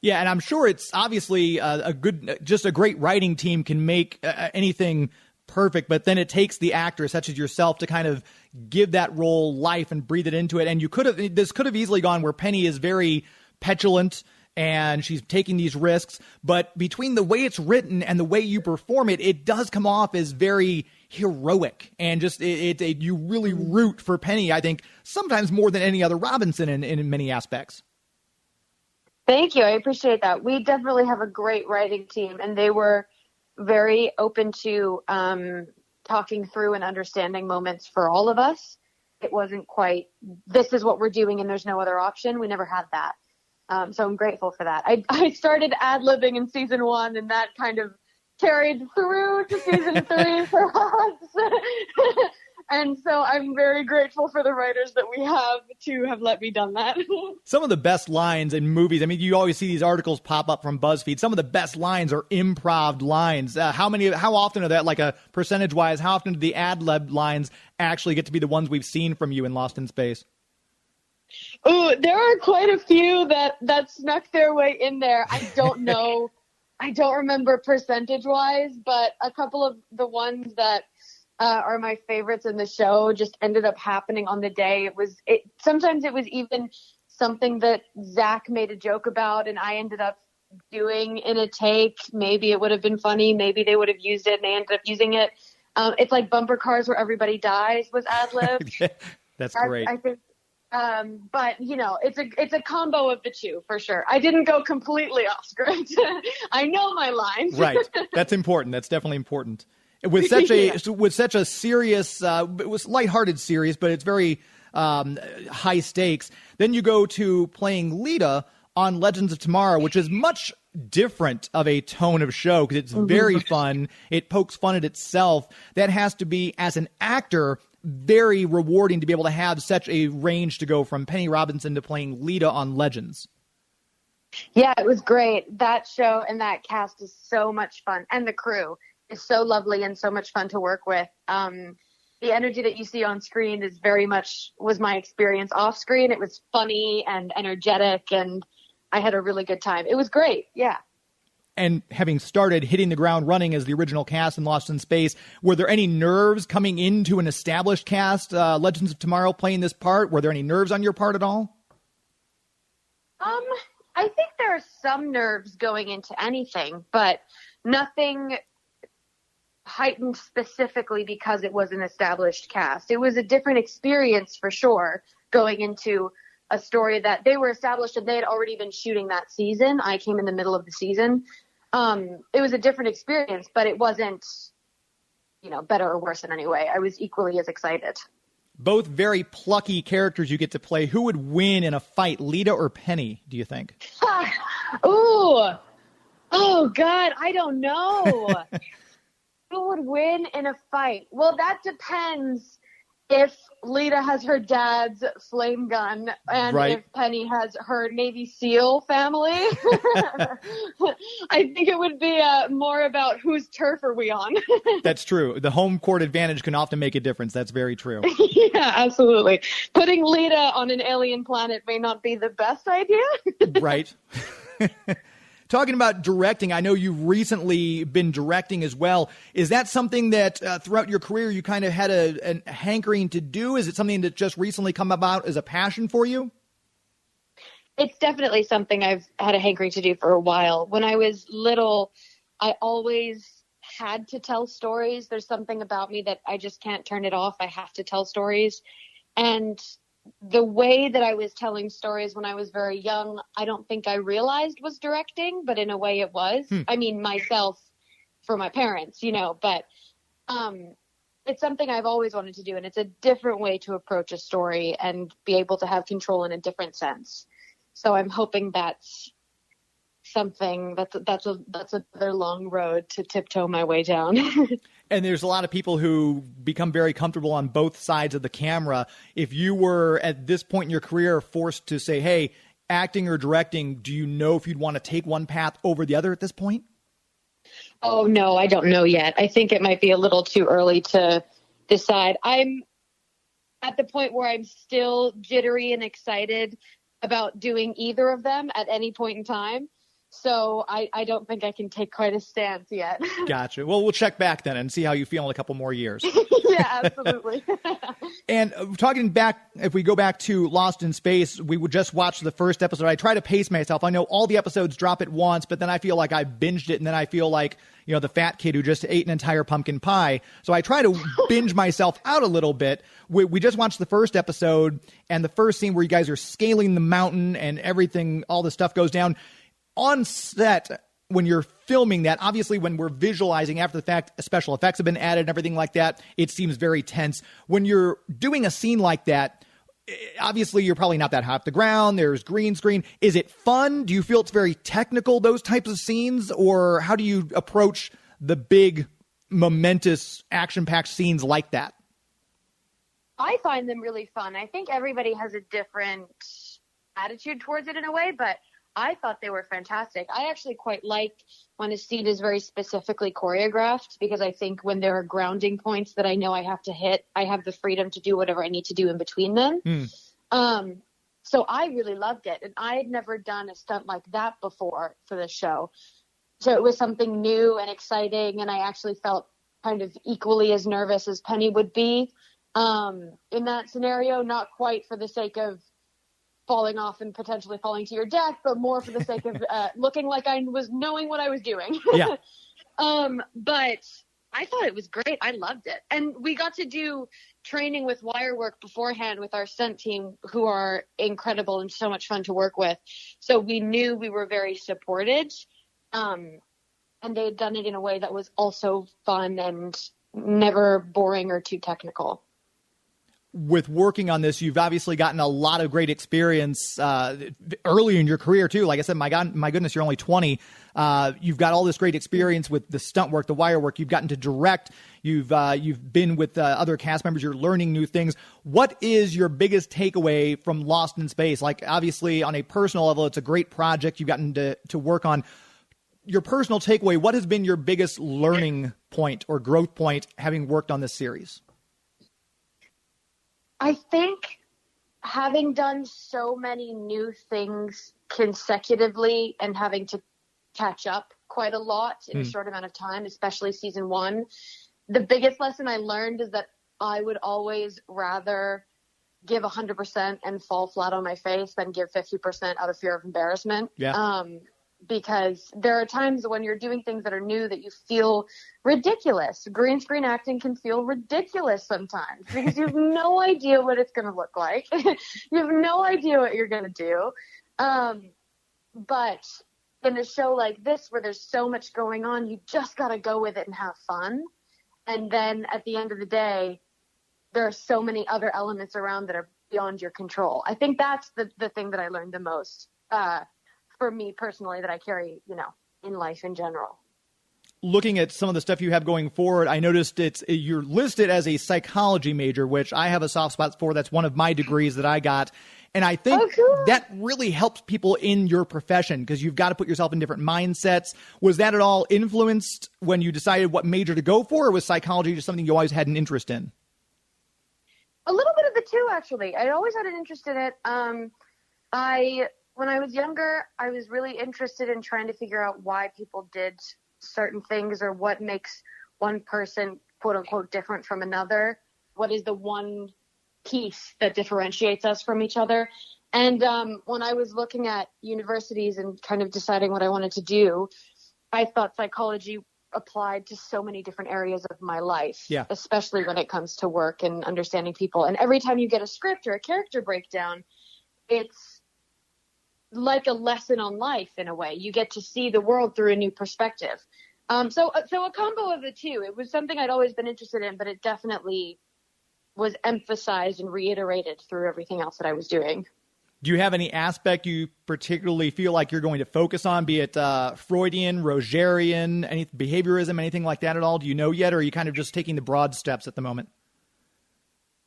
Yeah, and I'm sure it's obviously a great writing team can make anything perfect, but then it takes the actor such as yourself to kind of give that role life and breathe it into it. And this could have easily gone where Penny is very petulant and she's taking these risks, but between the way it's written and the way you perform it, it does come off as very heroic, and just you really root for Penny, I think, sometimes more than any other Robinson in many aspects. Thank you. I appreciate that. We definitely have a great writing team, and they were very open to talking through and understanding moments for all of us. It wasn't quite, this is what we're doing and there's no other option. We never had that. So I'm grateful for that. I started ad-libbing in season 1, and that kind of carried through to season 3 for us. And so I'm very grateful for the writers that we have to have let me done that. Some of the best lines in movies, I mean, you always see these articles pop up from BuzzFeed. Some of the best lines are improv lines. How often are that, like a percentage-wise, how often do the ad-lib lines actually get to be the ones we've seen from you in Lost in Space? Ooh, there are quite a few that snuck their way in there. I don't know. I don't remember percentage-wise, but a couple of the ones that are my favorites in the show just ended up happening on the day. Sometimes it was even something that Zach made a joke about, and I ended up doing in a take. Maybe it would have been funny. Maybe they would have used it, and they ended up using it. It's like Bumper Cars Where Everybody Dies was ad-libbed. That's great. I think. But it's a combo of the two for sure. I didn't go completely off script. I know my lines. Right. That's important. That's definitely important. With such a serious, it was lighthearted series, but it's very high stakes. Then you go to playing Lita on Legends of Tomorrow, which is much different of a tone of show because it's very fun. It pokes fun at itself. That has to be, as an actor, very rewarding to be able to have such a range to go from Penny Robinson to playing Lita on Legends. Yeah, it was great. That show and that cast is so much fun. And the crew is so lovely and so much fun to work with. the energy that you see on screen is very much was my experience off screen. It was funny and energetic, and I had a really good time. It was great. Yeah. And having started hitting the ground running as the original cast in Lost in Space, were there any nerves coming into an established cast, Legends of Tomorrow, playing this part? Were there any nerves on your part at all? I think there are some nerves going into anything, but nothing heightened specifically because it was an established cast. It was a different experience for sure going into a story that they were established and they had already been shooting that season. I came in the middle of the season. It was a different experience, but it wasn't, better or worse in any way. I was equally as excited. Both very plucky characters you get to play. Who would win in a fight, Lita or Penny, do you think? Oh, God, I don't know. Who would win in a fight? Well, that depends if Lita has her dad's flame gun and if Penny has her Navy SEAL family. I think it would be more about whose turf are we on. That's true. The home court advantage can often make a difference. That's very true. Yeah, absolutely. Putting Lita on an alien planet may not be the best idea. Right. Talking about directing, I know you've recently been directing as well. Is that something that throughout your career you kind of had a hankering to do? Is it something that just recently come about as a passion for you? It's definitely something I've had a hankering to do for a while. When I was little, I always had to tell stories. There's something about me that I just can't turn it off. I have to tell stories. And the way that I was telling stories when I was very young, I don't think I realized was directing, but in a way it was. I mean, myself for my parents, but it's something I've always wanted to do. And it's a different way to approach a story and be able to have control in a different sense. So I'm hoping that's something that's another long road to tiptoe my way down. And there's a lot of people who become very comfortable on both sides of the camera. If you were at this point in your career forced to say, hey, acting or directing, do you know if you'd want to take one path over the other at this point? Oh, no, I don't know yet. I think it might be a little too early to decide. I'm at the point where I'm still jittery and excited about doing either of them at any point in time. So I don't think I can take quite a stance yet. Gotcha. Well, we'll check back then and see how you feel in a couple more years. Yeah, absolutely. And talking back, if we go back to Lost in Space, we would just watch the first episode. I try to pace myself. I know all the episodes drop at once, but then I feel like I binged it, and then I feel like, the fat kid who just ate an entire pumpkin pie. So I try to binge myself out a little bit. We just watched the first episode, and the first scene where you guys are scaling the mountain and everything, all the stuff goes down. On set, when you're filming that, obviously when we're visualizing after the fact, special effects have been added and everything like that, it seems very tense. When you're doing a scene like that, obviously you're probably not that high off the ground. There's green screen. Is it fun? Do you feel it's very technical, those types of scenes? Or how do you approach the big, momentous, action-packed scenes like that? I find them really fun. I think everybody has a different attitude towards it in a way, but I thought they were fantastic. I actually quite like when a scene is very specifically choreographed, because I think when there are grounding points that I know I have to hit, I have the freedom to do whatever I need to do in between them. So I really loved it. And I had never done a stunt like that before for the show. So it was something new and exciting. And I actually felt kind of equally as nervous as Penny would be in that scenario, not quite for the sake of falling off and potentially falling to your death, but more for the sake of looking like I was knowing what I was doing. Yeah. But I thought it was great. I loved it. And we got to do training with wire work beforehand with our stunt team, who are incredible and so much fun to work with. So we knew we were very supported. And they had done it in a way that was also fun and never boring or too technical. With working on this, you've obviously gotten a lot of great experience early in your career too. Like I said, my goodness, you're only 20. You've got all this great experience with the stunt work, the wire work. You've gotten to direct. You've been with other cast members. You're learning new things. What is your biggest takeaway from Lost in Space? Like, obviously, on a personal level, it's a great project you've gotten to work on. Your personal takeaway, what has been your biggest learning point or growth point having worked on this series? I think having done so many new things consecutively and having to catch up quite a lot in a short amount of time, especially season 1, the biggest lesson I learned is that I would always rather give 100% and fall flat on my face than give 50% out of fear of embarrassment. Yeah. Because there are times when you're doing things that are new that you feel ridiculous. Green screen acting can feel ridiculous sometimes because you have no idea what it's going to look like. You have no idea what you're going to do. But in a show like this where there's so much going on, you just got to go with it and have fun. And then at the end of the day, there are so many other elements around that are beyond your control. I think that's the thing that I learned the most for me personally that I carry, in life in general. Looking at some of the stuff you have going forward, I noticed you're listed as a psychology major, which I have a soft spot for. That's one of my degrees that I got. And I think that really helps people in your profession because you've got to put yourself in different mindsets. Was that at all influenced when you decided what major to go for, or was psychology just something you always had an interest in? A little bit of the two, actually. I always had an interest in it. When I was younger, I was really interested in trying to figure out why people did certain things or what makes one person, quote unquote, different from another. What is the one piece that differentiates us from each other? And when I was looking at universities and kind of deciding what I wanted to do, I thought psychology applied to so many different areas of my life, especially when it comes to work and understanding people. And every time you get a script or a character breakdown, it's like a lesson on life in a way. You get to see the world through a new perspective. So a combo of the two. It was something I'd always been interested in, but it definitely was emphasized and reiterated through everything else that I was doing. Do you have any aspect you particularly feel like you're going to focus on, be it Freudian, Rogerian, any behaviorism, anything like that at all? Do you know yet, or are you kind of just taking the broad steps at the moment?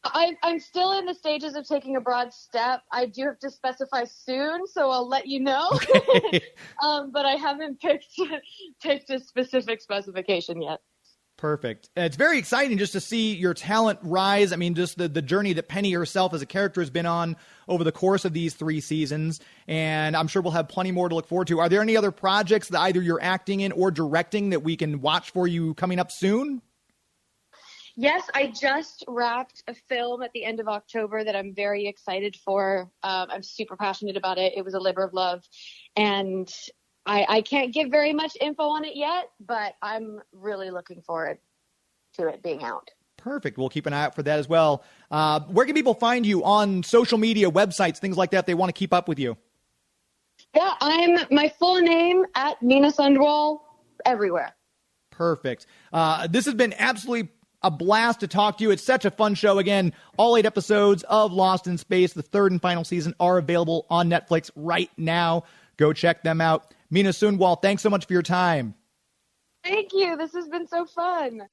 I'm still in the stages of taking a broad step. I do have to specify soon, so I'll let you know. Okay. But I haven't picked a specific specification yet. Perfect. It's very exciting just to see your talent rise. I mean, just the journey that Penny herself as a character has been on over the course of these 3 seasons, and I'm sure we'll have plenty more to look forward to. Are there any other projects that either you're acting in or directing that we can watch for you coming up soon? Yes, I just wrapped a film at the end of October that I'm very excited for. I'm super passionate about it. It was A Labor of Love, and I can't give very much info on it yet, but I'm really looking forward to it being out. Perfect. We'll keep an eye out for that as well. Where can people find you on social media, websites, things like that, if they want to keep up with you? Yeah, I'm my full name at Mina Sundwall everywhere. Perfect. This has been absolutely a blast to talk to you. It's such a fun show. Again, all 8 episodes of Lost in Space, the 3rd and final season, are available on Netflix right now. Go check them out. Mina Sundwall, thanks so much for your time. Thank you. This has been so fun.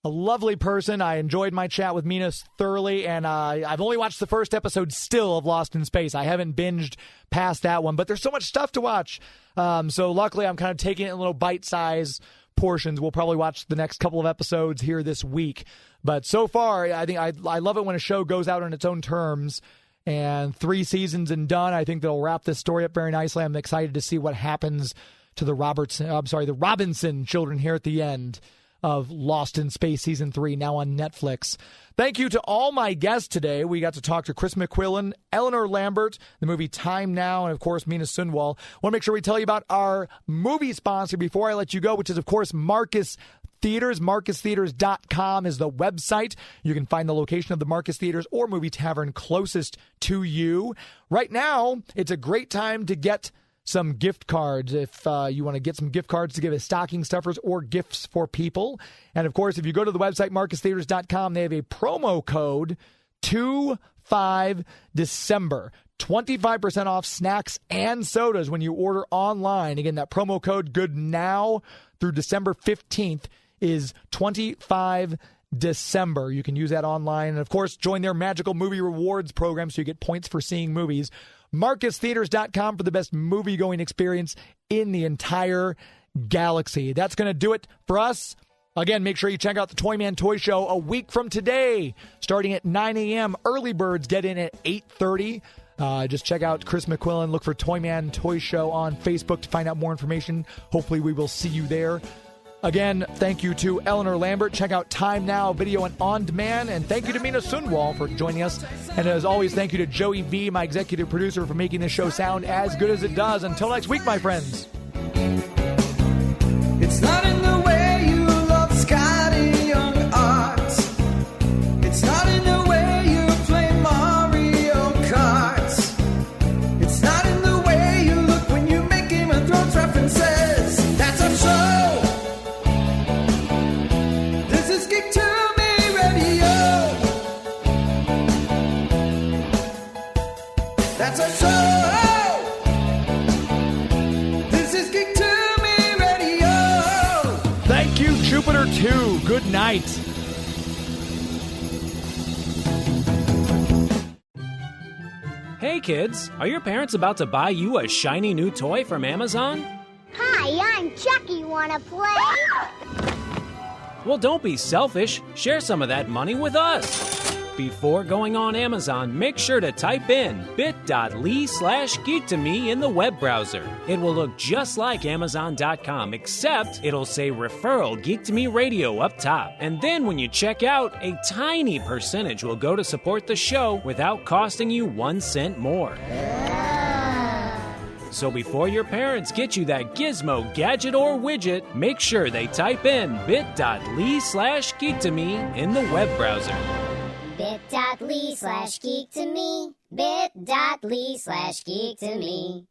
A lovely person. I enjoyed my chat with Mina thoroughly, and I've only watched the first episode still of Lost in Space. I haven't binged past that one, but there's so much stuff to watch. So luckily, I'm kind of taking it in little bite-size portions. We'll probably watch the next couple of episodes here this week. But so far, I think I love it when a show goes out on its own terms. And 3 seasons and done. I think they'll wrap this story up very nicely. I'm excited to see what happens to the Robinson children here at the end of Lost in Space Season 3, now on Netflix. Thank you to all my guests today. We got to talk to Chris McQuillen, Eleanor Lambert, the movie Time Now, and, of course, Mina Sundwall. I want to make sure we tell you about our movie sponsor before I let you go, which is, of course, Marcus Theaters. MarcusTheaters.com is the website. You can find the location of the Marcus Theaters or movie tavern closest to you. Right now, it's a great time to get some gift cards if you want to get some gift cards to give as stocking stuffers or gifts for people. And, of course, if you go to the website, MarcusTheaters.com, they have a promo code 25December. 25% off snacks and sodas when you order online. Again, that promo code good now through December 15th is 25 December. You can use that online. And, of course, join their magical movie rewards program so you get points for seeing movies. MarcusTheaters.com for the best movie-going experience in the entire galaxy. That's going to do it for us Again, make sure you check out the ToyMan Toy Show a week from today, starting at 9 a.m. Early birds get in at 8:30. Just check out Chris McQuillen. Look for ToyMan Toy Show on Facebook to find out more information. Hopefully we will see you there. Again, thank you to Eleanor Lambert. Check out Time Now Video and On Demand. And thank you to Mina Sundwall for joining us. And as always, thank you to Joey V, my executive producer, for making this show sound as good as it does. Until next week, my friends. It's not in the way you love Scotty Young art. It's not in the way you play Mario Kart. It's not in the way you look when you make Game of Thrones references. That's our show. This is Geek to Me Radio. That's our show. This is Geek to Me Radio. Thank you, Jupiter 2. Good night. Hey kids, are your parents about to buy you a shiny new toy from Amazon? Hi, I'm Chucky. Wanna play? Well, don't be selfish. Share some of that money with us. Before going on Amazon, make sure to type in bit.ly/geek2me in the web browser. It will look just like Amazon.com, except it'll say referral Geek to Me Radio up top. And then when you check out, a tiny percentage will go to support the show without costing you 1 cent more. So before your parents get you that gizmo, gadget, or widget, make sure they type in bit.ly/geek2me in the web browser. bit.ly/geek2me. bit.ly/geek2me.